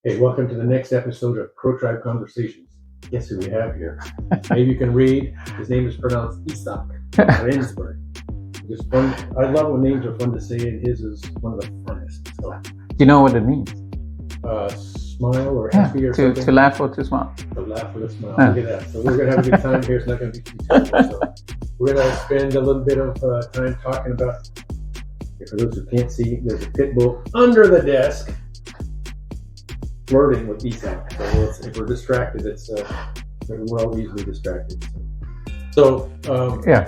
Hey, welcome to the next episode of Crow Tribe Conversations. Guess who we have here? Maybe you can read. His name is pronounced Izak, Rensburg. Just fun. I love when names are fun to say, and his is one of the funnest. So, do you know what it means? Smile or happy or something? To laugh or to smile. To laugh or to smile. Look at that. So we're going to have a good time here. It's not going to be too terrible. So we're going to spend a little bit of time talking about, for those who can't see, there's a pit bull under the desk flirting with Izak. So if we're distracted, we're all easily distracted. So yeah.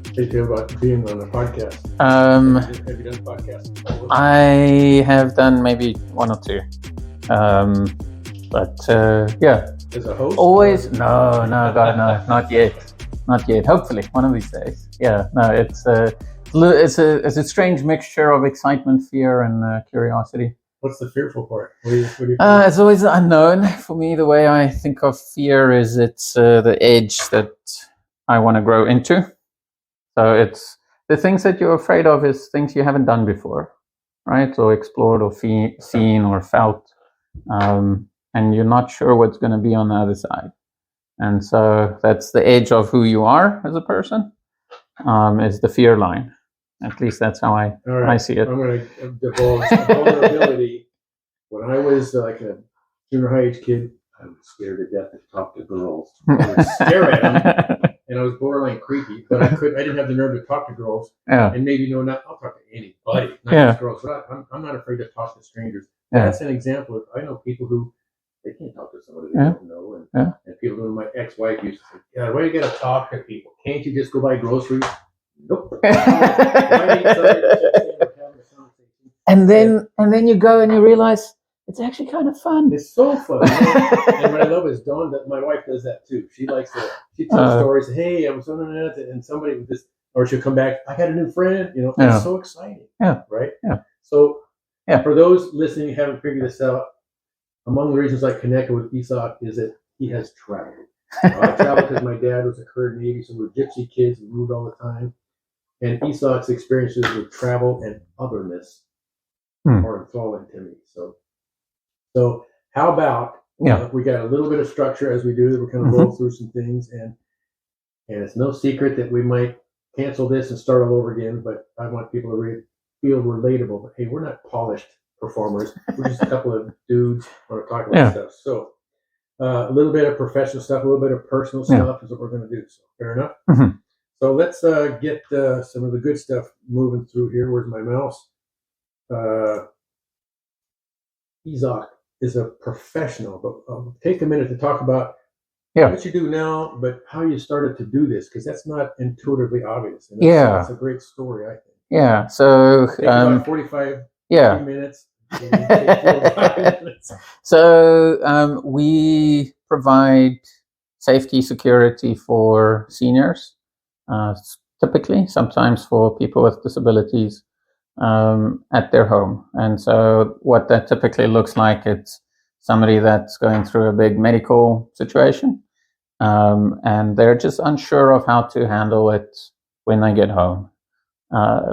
How do you feel about being on a podcast? Have you done podcasts before? I have done maybe one or two. But yeah. As a host? Always? No, God, no, not yet. Hopefully, one of these days. Yeah, no, it's a strange mixture of excitement, fear, and curiosity. What's the fearful part? What do you think? It's always unknown. For me, the way I think of fear is it's the edge that I want to grow into. So it's the things that you're afraid of is things you haven't done before, right? Or explored or seen or felt. And you're not sure what's going to be on the other side. And so that's the edge of who you are as a person, is the fear line. At least that's how I see it. I'm going to divulge vulnerability. When I was like a junior high age kid, I was scared to death to talk to girls. I would stare at them, and I was borderline creepy, but I didn't have the nerve to talk to girls. Yeah. And maybe I'll talk to anybody, not just girls. But I'm not afraid to talk to strangers. Yeah. That's an example of, I know people who, they can't talk to somebody they don't know. And people who my ex-wife used to say, God, why do you got to talk to people? Can't you just go buy groceries? Nope. And then you go and you realize it's actually kind of fun. It's so fun. And what I love is Dawn, that my wife does that too. She likes to, she tells stories. Hey, I was on the net, and somebody would just, or she'll come back. I got a new friend. It's so exciting. Yeah. Right. Yeah. So, for those listening who haven't figured this out, among the reasons I connected with Izak is that he has traveled. I traveled because my dad was a career Navy, so we're gypsy kids. We moved all the time. And Izak's experiences with travel and otherness are enthralling to me. So how about we got a little bit of structure as we do. We're kind of roll through some things, and it's no secret that we might cancel this and start all over again. But I want people to feel relatable. But hey, we're not polished performers. We're just a couple of dudes who want to talk about stuff. So a little bit of professional stuff, a little bit of personal stuff is what we're going to do. So fair enough. Mm-hmm. So let's get some of the good stuff moving through here. Where's my mouse? Izak is a professional, but I'll take a minute to talk about what you do now, but how you started to do this, because that's not intuitively obvious. And it's a great story, I think. Yeah. So about 45 minutes. So we provide safety, security for seniors. Typically, sometimes for people with disabilities at their home. And so what that typically looks like, it's somebody that's going through a big medical situation, and they're just unsure of how to handle it when they get home.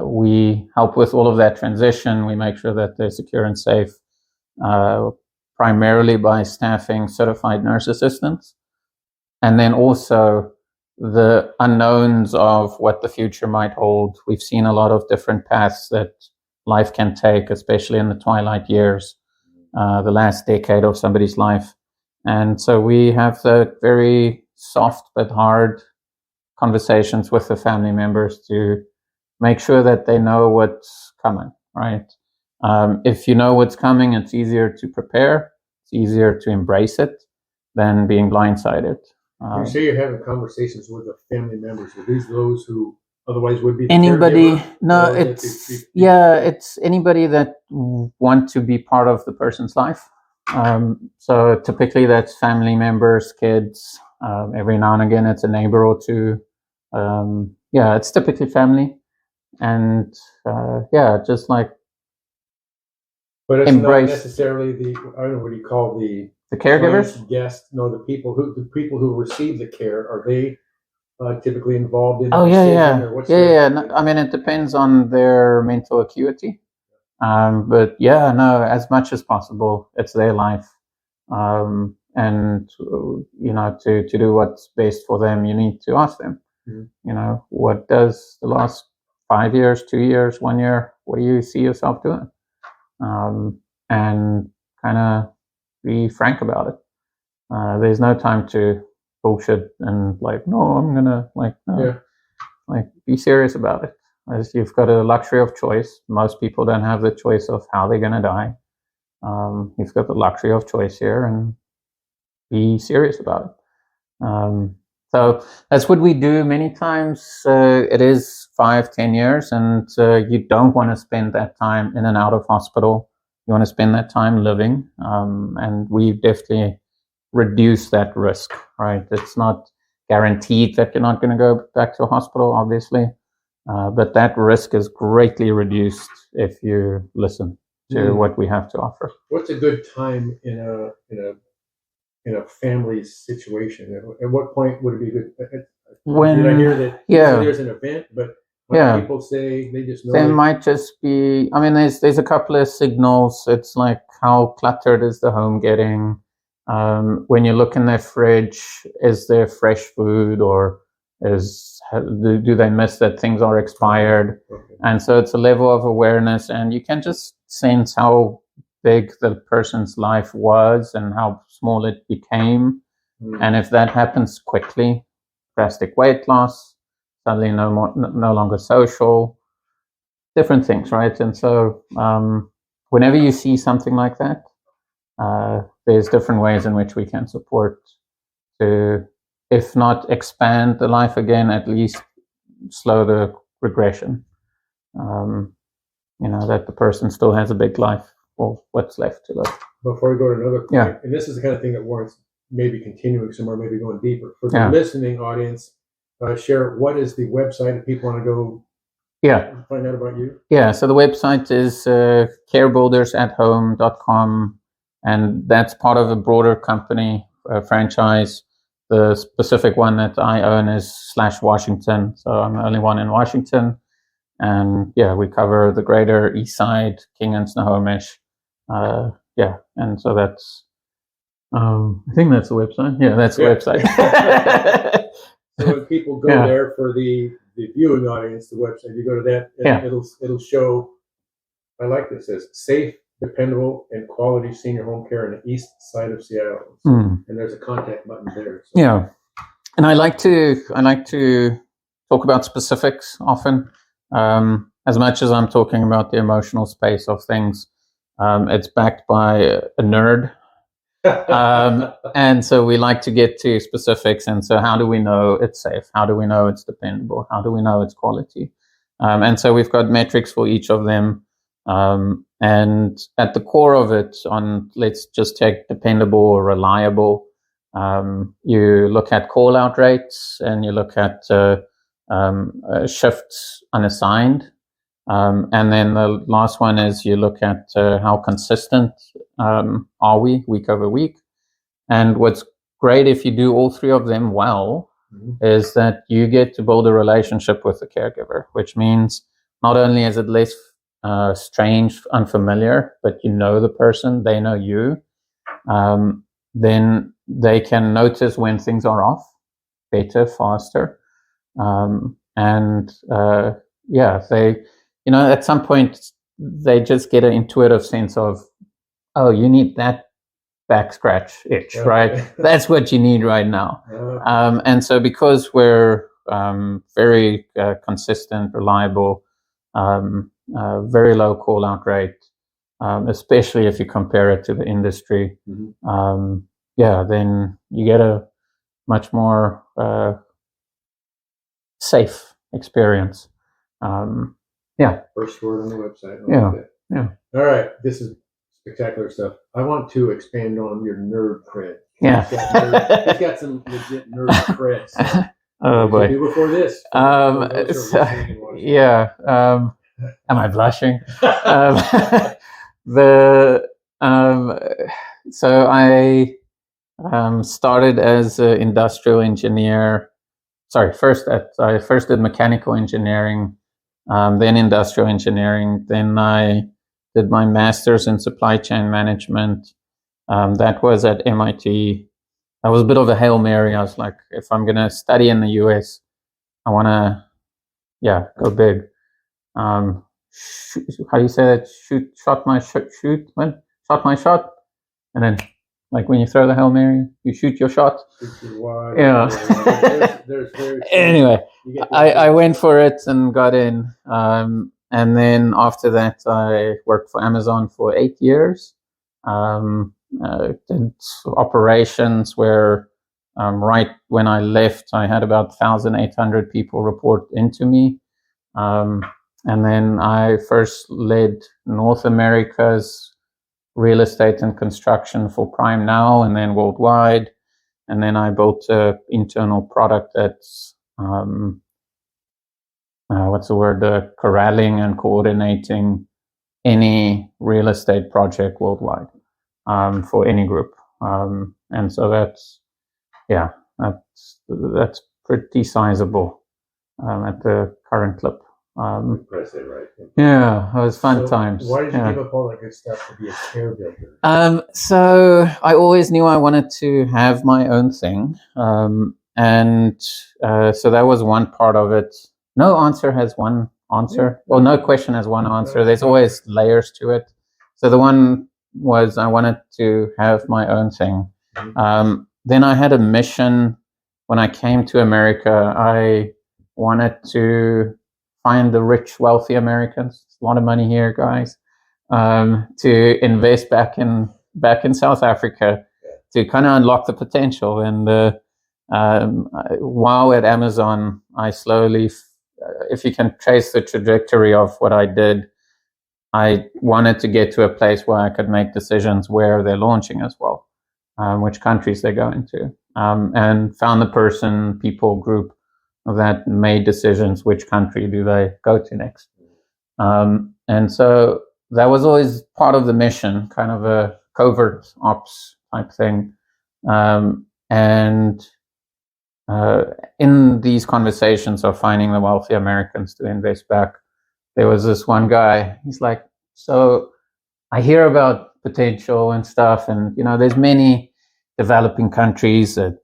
We help with all of that transition. We make sure that they're secure and safe, primarily by staffing certified nurse assistants. And then also the unknowns of what the future might hold. We've seen a lot of different paths that life can take, especially in the twilight years, the last decade of somebody's life. And so we have the very soft but hard conversations with the family members to make sure that they know what's coming, right? If you know what's coming, it's easier to prepare. It's easier to embrace it than being blindsided. You say you're having conversations with the family members. Are these those who otherwise would be anybody? No, it's anybody that want to be part of the person's life. So typically that's family members, kids. Every now and again, it's a neighbor or two. It's typically family, and just like. But it's not necessarily I don't know what you call the caregivers. Guests, no, the people who receive the care, are they typically involved in? I mean, it depends on their mental acuity. But yeah, no, as much as possible, it's their life. And, to do what's best for them, you need to ask them, what does the last 5 years, 2 years, 1 year, what do you see yourself doing? And kind of be frank about it. There's no time to bullshit and no, I'm gonna be serious about it. As you've got a luxury of choice. Most people don't have the choice of how they're gonna die. You've got the luxury of choice here, and be serious about it. So that's what we do many times. It is 5-10 years, and you don't want to spend that time in and out of hospital. You want to spend that time living, and we definitely reduce that risk, right? It's not guaranteed that you're not going to go back to a hospital, obviously, but that risk is greatly reduced if you listen to what we have to offer. What's a good time in a family situation? At what point would it be good? Did I hear that there's an event, but people say they just know? There might just be, there's a couple of signals. It's like, how cluttered is the home getting? When you look in their fridge, is there fresh food, or do they miss that things are expired? Okay. And so it's a level of awareness, and you can just sense how big the person's life was and how small it became. And if that happens quickly, drastic weight loss, suddenly no longer social, different things, right? And so whenever you see something like that, there's different ways in which we can support to, if not expand the life again, at least slow the regression. That the person still has a big life, or what's left to live. Before we go to another point, and this is the kind of thing that warrants maybe continuing somewhere, maybe going deeper. For the listening audience, share, what is the website if people want to go find out about you? Yeah, so the website is carebuildersathome.com, and that's part of a broader company franchise. The specific one that I own is /Washington, so I'm the only one in Washington. And we cover the greater East Side, King and Snohomish. And so that's, I think that's the website. Yeah, that's the website. So when people go there for the viewing audience, the website, you go to that, it'll show, I like this, it says safe, dependable, and quality senior home care in the East Side of Seattle. And there's a contact button there. So. Yeah. And I like to talk about specifics often. As much as I'm talking about the emotional space of things, it's backed by a nerd. And so we like to get to specifics. And so how do we know it's safe? How do we know it's dependable? How do we know it's quality? And so we've got metrics for each of them. And at the core of it, let's just take dependable or reliable. You look at call out rates, and you look at shifts unassigned. And then the last one is you look at how consistent are we week over week. And what's great if you do all three of them well is that you get to build a relationship with the caregiver, which means not only is it less strange, unfamiliar, but you know the person, they know you, then they can notice when things are off better, faster. They, at some point they just get an intuitive sense of, oh, you need that back scratch itch, right? That's what you need right now. And so because we're very consistent, reliable, very low call out rate, especially if you compare it to the industry, then you get a much more safe experience. First word on the website. All right, this is spectacular stuff. I want to expand on your nerd cred. He's got some legit nerd cred. So oh boy! Do before this. Am I blushing? So I started as an industrial engineer. I first did mechanical engineering, then industrial engineering. Then I did my master's in supply chain management. That was at MIT. That was a bit of a Hail Mary. I was like, if I'm going to study in the US, I want to, go big. How do you say that? Shot my shot. And then, like when you throw the Hail Mary, you shoot your shot. Yeah. Anyway, I went for it and got in. And then after that, I worked for Amazon for 8 years. Did operations where right when I left, I had about 1,800 people report into me. And then I first led North America's real estate and construction for Prime Now, and then worldwide. And then I built an internal product that's, corralling and coordinating any real estate project worldwide for any group. And so that's pretty sizable at the current clip. Impressive, right? Yeah, it was fun times. Why did you give up all that good stuff to be a caregiver? So I always knew I wanted to have my own thing. And so that was one part of it. No answer has one answer. Well, no question has one answer. There's always layers to it. So the one was I wanted to have my own thing. Then I had a mission when I came to America. I wanted to find the rich, wealthy Americans. It's a lot of money here, guys. To invest back in South Africa to kind of unlock the potential. And while at Amazon, I slowly, if you can trace the trajectory of what I did, I wanted to get to a place where I could make decisions where they're launching as well, which countries they're going to, and found the people group that made decisions, which country do they go to next. And so that was always part of the mission, kind of a covert ops type thing. And in these conversations of finding the wealthy Americans to invest back, there was this one guy, he's like, so I hear about potential and stuff, and there's many developing countries that,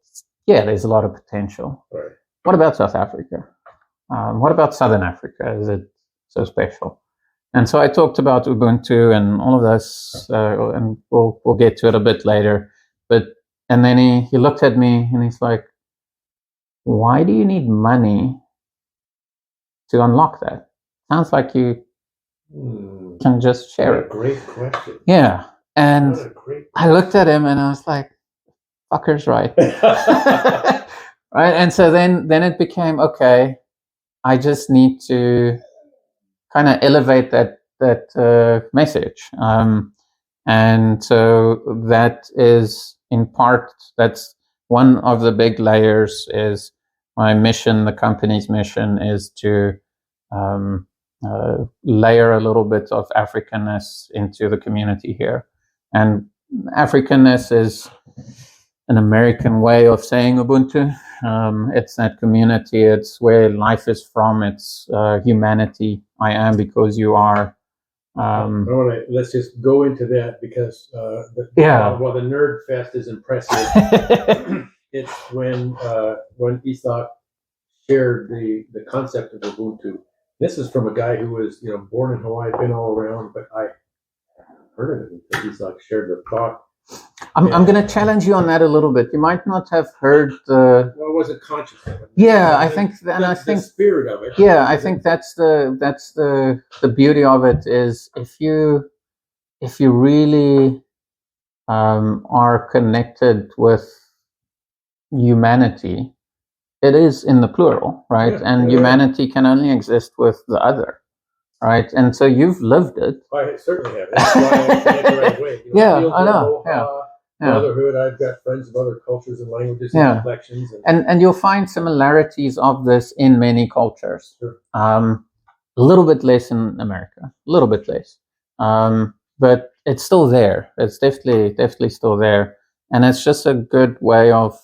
there's a lot of potential. Right. What about South Africa? What about Southern Africa? Is it so special? And so I talked about Ubuntu and all of this, and we'll get to it a bit later. And then he looked at me and he's like, why do you need money to unlock that? Sounds like you can just share it. Great question. Yeah. And I looked at him and I was like, fucker's right. Right. And so then it became, okay, I just need to kind of elevate that message. And so that is in part, that's one of the big layers is my mission, the company's mission is to layer a little bit of Africanness into the community here. And Africanness is an American way of saying Ubuntu. It's that community. It's where life is from. It's humanity. I am because you are. Let's just go into that because while the Nerd Fest is impressive, it's when Izak shared the concept of Ubuntu. This is from a guy who was born in Hawaii, been all around, but I heard of it because Izak shared the thought. I'm going to challenge you on that a little bit. You might not have heard the. Well, I wasn't conscious of it. Yeah, I think the spirit of it. Yeah, I think that's the beauty of it is if you really are connected with humanity, it is in the plural, right? Yeah, and humanity can only exist with the other. Right, and so you've lived it. I certainly have. That's why I connect the right way. I know. Brotherhood. I've got friends of other cultures and languages and complexions. And you'll find similarities of this in many cultures. Sure. A little bit less in America, a little bit less. But it's still there. It's definitely still there. And it's just a good way of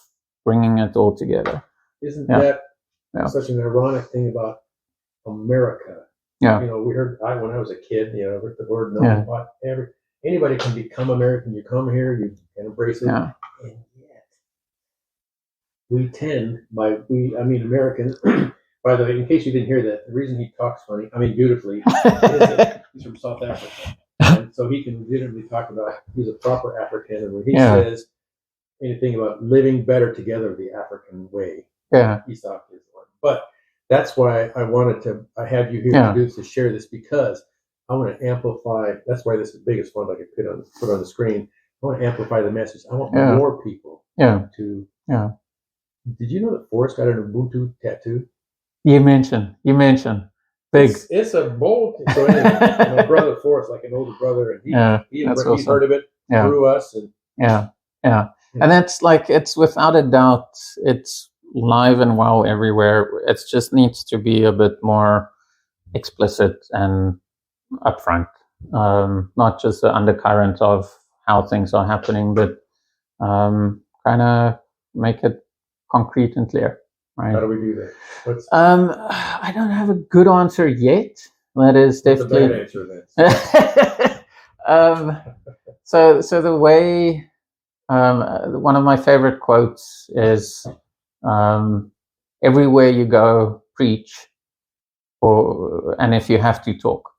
bringing it all together. Isn't that such an ironic thing about America? Yeah. We heard when I was a kid, with the word melting pot. Anybody can become American. You come here, you can embrace it, and yet we tend Americans. By the way, in case you didn't hear that, the reason he talks funny, beautifully, he's from South Africa, and so he can legitimately talk about. He's a proper African, and when he says anything about living better together the African way, Izak is the one. But that's why I wanted to. I have you here to share this because I want to amplify. That's why this is the biggest fund I could put on the screen. I want to amplify the message. I want more people to. Yeah. Did you know that Forrest got an Ubuntu tattoo? You mentioned big. It's a bold. So anyway, my brother Forrest, like an older brother, and he's heard of it through us, and and it's without a doubt, it's live and well everywhere. It just needs to be a bit more explicit and upfront, not just the undercurrent of how things are happening, but kind of make it concrete and clear. Right. How do we do that? I don't have a good answer yet. That is definitely the bad answer then. So the way one of my favorite quotes is everywhere you go, preach, and if you have to, talk.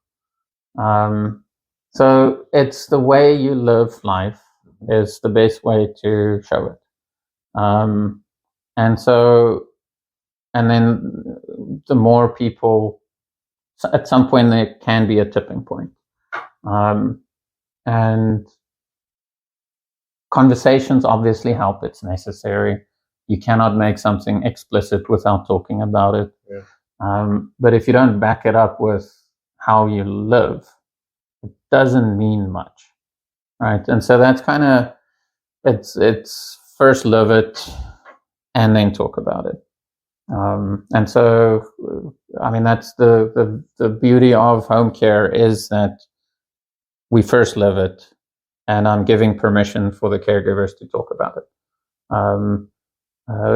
So it's the way you live life is the best way to show it. And then the more people, at some point there can be a tipping point. And conversations obviously help. It's necessary. You cannot make something explicit without talking about it. Yeah. But if you don't back it up with how you live, it doesn't mean much. Right. And so that's kind of, it's first live it and then talk about it. And so, that's the beauty of home care is that we first live it, and I'm giving permission for the caregivers to talk about it.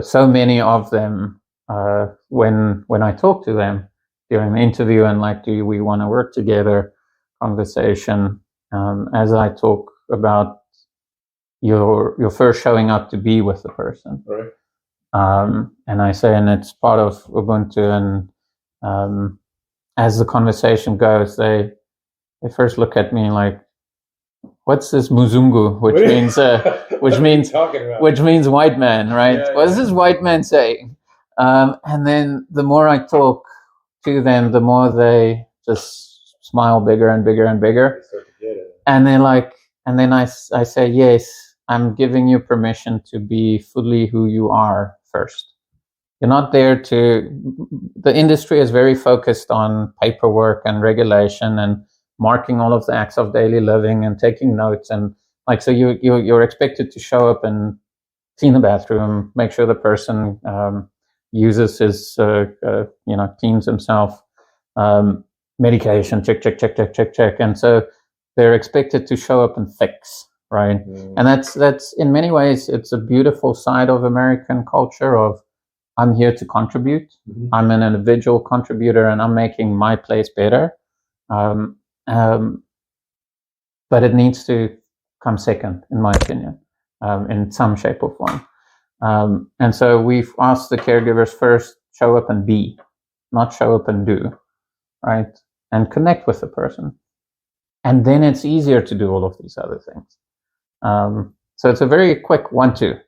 So many of them, when I talk to them during the interview and do we want to work together conversation, as I talk about your first showing up to be with the person. Right. And I say, and it's part of Ubuntu, and as the conversation goes, they first look at me like, "What's this Muzungu?" which means white man, right? Yeah, what is this white man saying? And then the more I talk to them, the more they just smile bigger and bigger and bigger. They start to get it. And then I say, yes, I'm giving you permission to be fully who you are first. You're not there the industry is very focused on paperwork and regulation and marking all of the acts of daily living and taking notes. And so you're expected to show up and clean the bathroom, make sure the person uses his, cleans himself, medication, check. And so they're expected to show up and fix. Right. Mm. And that's in many ways, it's a beautiful side of American culture of I'm here to contribute. Mm-hmm. I'm an individual contributor and I'm making my place better. But it needs to come second, in my opinion, in some shape or form. And so we've asked the caregivers first, show up and be, not show up and do, right? And connect with the person. And then it's easier to do all of these other things. So it's a very quick 1-2.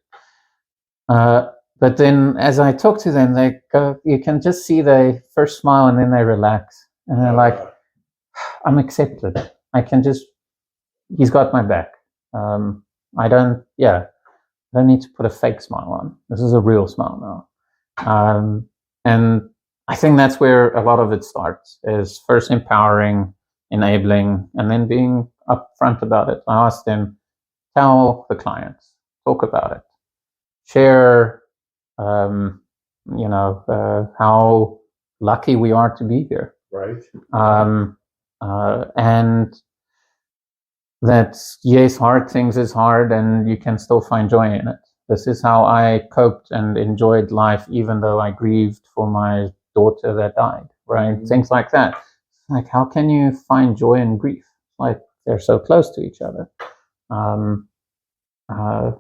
But then as I talk to them, they go, you can just see they first smile and then they relax. And they're like, I'm accepted. He's got my back. I don't need to put a fake smile on. This is a real smile now. And I think that's where a lot of it starts, is first empowering, enabling, and then being upfront about it. I ask them, tell the clients, talk about it, share, how lucky we are to be here. Right. And that, yes, hard things is hard and you can still find joy in it. This is how I coped and enjoyed life, even though I grieved for my daughter that died, right? Mm-hmm. Things like that. like, how can you find joy in grief? Like, they're so close to each other.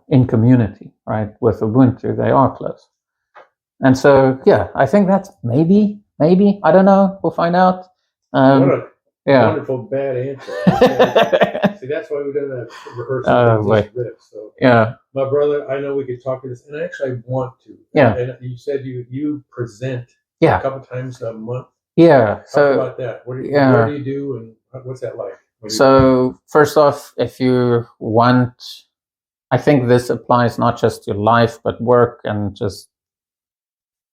In community, right? With Ubuntu, they are close. And so, yeah, I think that's maybe, I don't know. We'll find out. Wonderful bad answer. See, that's why we done that rehearsal riff. So, my brother, I know we could talk to this, and actually I want to. And you said you present a couple times a month. Talk about that. What do you do, and what's that like? So, first off, if you want, I think this applies not just to life, but work, and just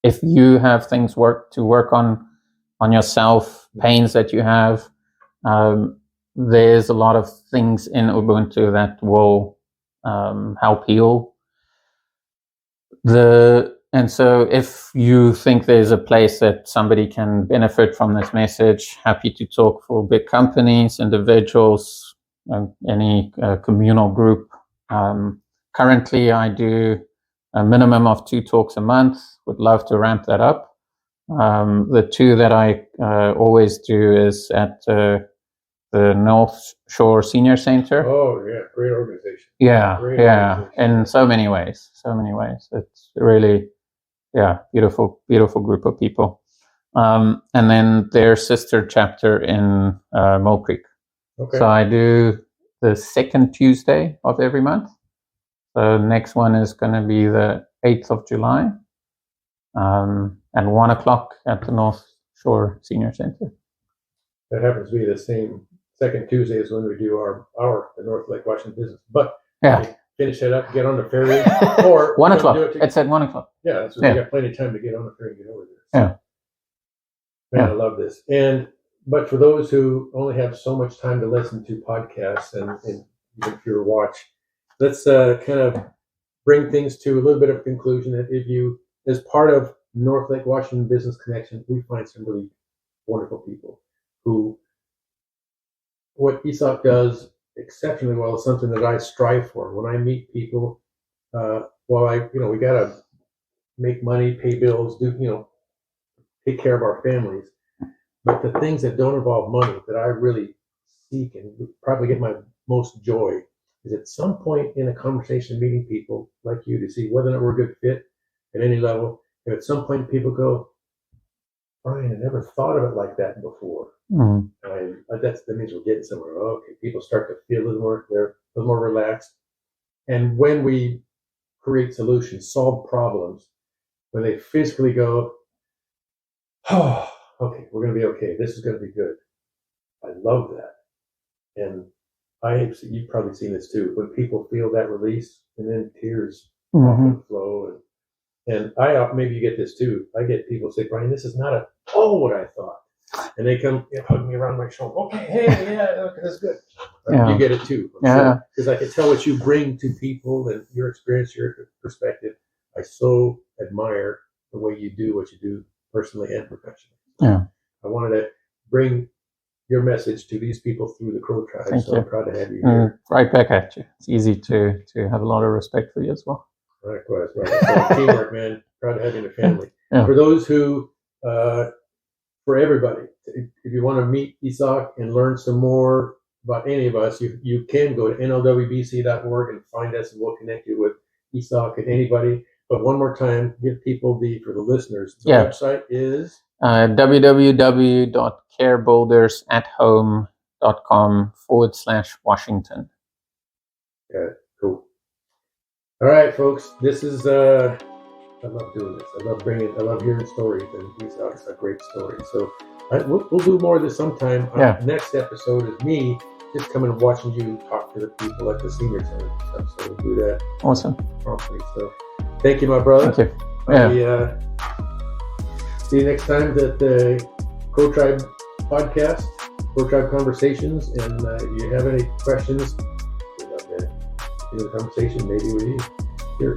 if you have things to work on yourself, pains that you have, there's a lot of things in Ubuntu that will help heal. And so if you think there's a place that somebody can benefit from this message, happy to talk for big companies, individuals, any communal group. Currently, I do a minimum of 2 talks a month. Would love to ramp that up. The 2 that I always do is at the North Shore Senior Center. Oh, yeah. Great organization. Organization. In so many ways. It's really, beautiful group of people. And then their sister chapter in Mill Creek. Okay. So I do the 2nd Tuesday of every month. The next one is going to be the 8th of July. At 1 o'clock at the North Shore Senior Center. That happens to be the same 2nd Tuesday as when we do the North Lake Washington business. But finish it up, get on the ferry, or 1 o'clock. It's at 1 o'clock. Yeah, that's we got plenty of time to get on the ferry and get over there. So, man, I love this. But for those who only have so much time to listen to podcasts and even if you're watch, let's kind of bring things to a little bit of a conclusion. That if you, as part of North Lake Washington Business Connection, we find some really wonderful people who, what Izak does exceptionally well is something that I strive for. When I meet people, we got to make money, pay bills, take care of our families. But the things that don't involve money that I really seek and probably get my most joy is at some point in a conversation meeting people like you to see whether or not we're a good fit at any level. If at some point people go, Brian, I never thought of it like that before. That means we're getting somewhere. Okay, people start to feel a little more relaxed. And when we create solutions, solve problems, when they physically go, oh, okay, we're going to be okay. This is going to be good. I love that. And you've probably seen this too. When people feel that release and then tears often flow. And maybe you get this too. I get people say, Brian, this is not at all what I thought. And they come hug me around my shoulder. Okay, hey, that's good. You get it too. Because I can tell what you bring to people and your experience, your perspective. I so admire the way you do what you do personally and professionally. I wanted to bring your message to these people through the Crow Tribe. Thank you. I'm proud to have you here. Right back at you. It's easy to have a lot of respect for you as well. Likewise, right. So teamwork, man. Proud to have you in the family. For those who, for everybody, if you want to meet Izak and learn some more about any of us, you can go to nlwbc.org and find us, and we'll connect you with Izak and anybody. But one more time, give people for the listeners, the website is www.carebuildersathome.com/Washington. Yeah, cool. All right, folks. This is I love doing this. I love hearing stories, and Izak's a great story. So we'll do more of this sometime. Next episode is me just coming and watching you talk to the people at the senior center and stuff. So we'll do that. Awesome. Promptly. So thank you, my brother. Thank you. See you next time at the Crow Tribe podcast, Crow Tribe Conversations. And if you have any questions, we'd love to do a conversation maybe with you here.